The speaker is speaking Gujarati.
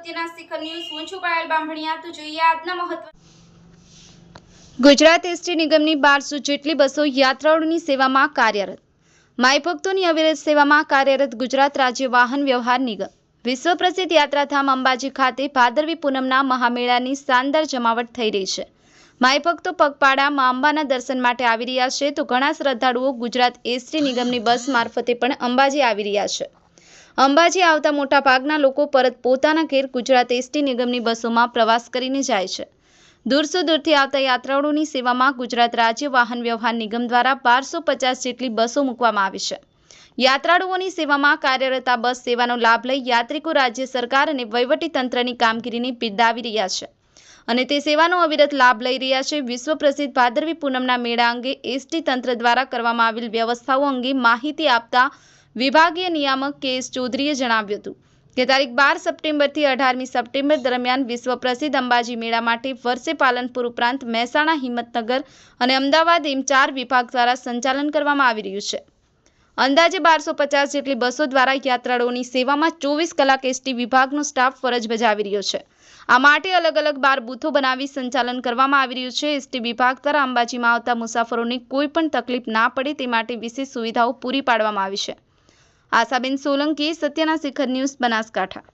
સત્યના શિખર ન્યૂઝ હું છું પાયલ બામણિયા। તો જોઈએ આજના મહત્વ। ગુજરાત એસટી નિગમની 1200 જેટલી બસો યાત્રાળુઓની સેવામાં કાર્યરત। માઈ ભક્તોની અવિરત સેવામાં કાર્યરત ગુજરાત રાજ્ય વાહન વ્યવહાર નિગમ વિશ્વ પ્રસિદ્ધ યાત્રાધામ અંબાજી ખાતે ભાદરવી પૂનમના મહામેળાની શાનદાર જમાવટ થઈ રહી છે। માઈ ભક્તો પગપાળા મા અંબાના દર્શન માટે આવી રહ્યા છે તો ઘણા શ્રદ્ધાળુઓ ગુજરાત એસટી નિગમની બસ મારફતે પણ અંબાજી આવી રહ્યા છે। અંબાજી આવતા મોટા ભાગના લોકો પરત પોતાના ઘેર ગુજરાત એસટી નિગમની બસોમાં પ્રવાસ કરીને જાય છે। દૂર દૂરથી આવતા યાત્રાળુઓની સેવામાં ગુજરાત રાજ્ય વાહન વ્યવહાર નિગમ દ્વારા 1250 જેટલી બસો મૂકવામાં આવી છે। યાત્રાળુઓની સેવામાં કાર્યરત આ બસ સેવાનો લાભ લઈ યાત્રિકો રાજ્ય સરકાર અને વહીવટી તંત્રની કામગીરીને બિરદાવી રહ્યા છે અને તે સેવાનો અવિરત લાભ લઈ રહ્યા છે। વિશ્વ પ્રસિદ્ધ ભાદરવી પૂનમના મેળા અંગે એસટી તંત્ર દ્વારા કરવામાં આવેલ વ્યવસ્થાઓ અંગે માહિતી આપતા વિભાગીય નિયામક કે.એસ. ચૌધરીએ જણાવ્યું હતું કે તારીખ 12 સપ્ટેમ્બરથી 18મી સપ્ટેમ્બર દરમિયાન વિશ્વ પ્રસિદ્ધ અંબાજી મેળા માટે વર્ષે પાલનપુર ઉપરાંત મહેસાણા, હિંમતનગર અને અમદાવાદ એમ 4 વિભાગ દ્વારા સંચાલન કરવામાં આવી રહ્યું છે। અંદાજે 1250 જેટલી બસો દ્વારા યાત્રાળુઓની સેવામાં 24 કલાક એસટી વિભાગનો સ્ટાફ ફરજ બજાવી રહ્યો છે। આ માટે અલગ અલગ 12 બૂથો બનાવી સંચાલન કરવામાં આવી રહ્યું છે। એસટી વિભાગ દ્વારા અંબાજીમાં આવતા મુસાફરોને કોઈ પણ તકલીફ ના પડે તે માટે વિશેષ સુવિધાઓ પૂરી પાડવામાં આવી છે। આશાબેન સોલંકી, સત્યના શિખર ન્યૂઝ, બનાસકાંઠા।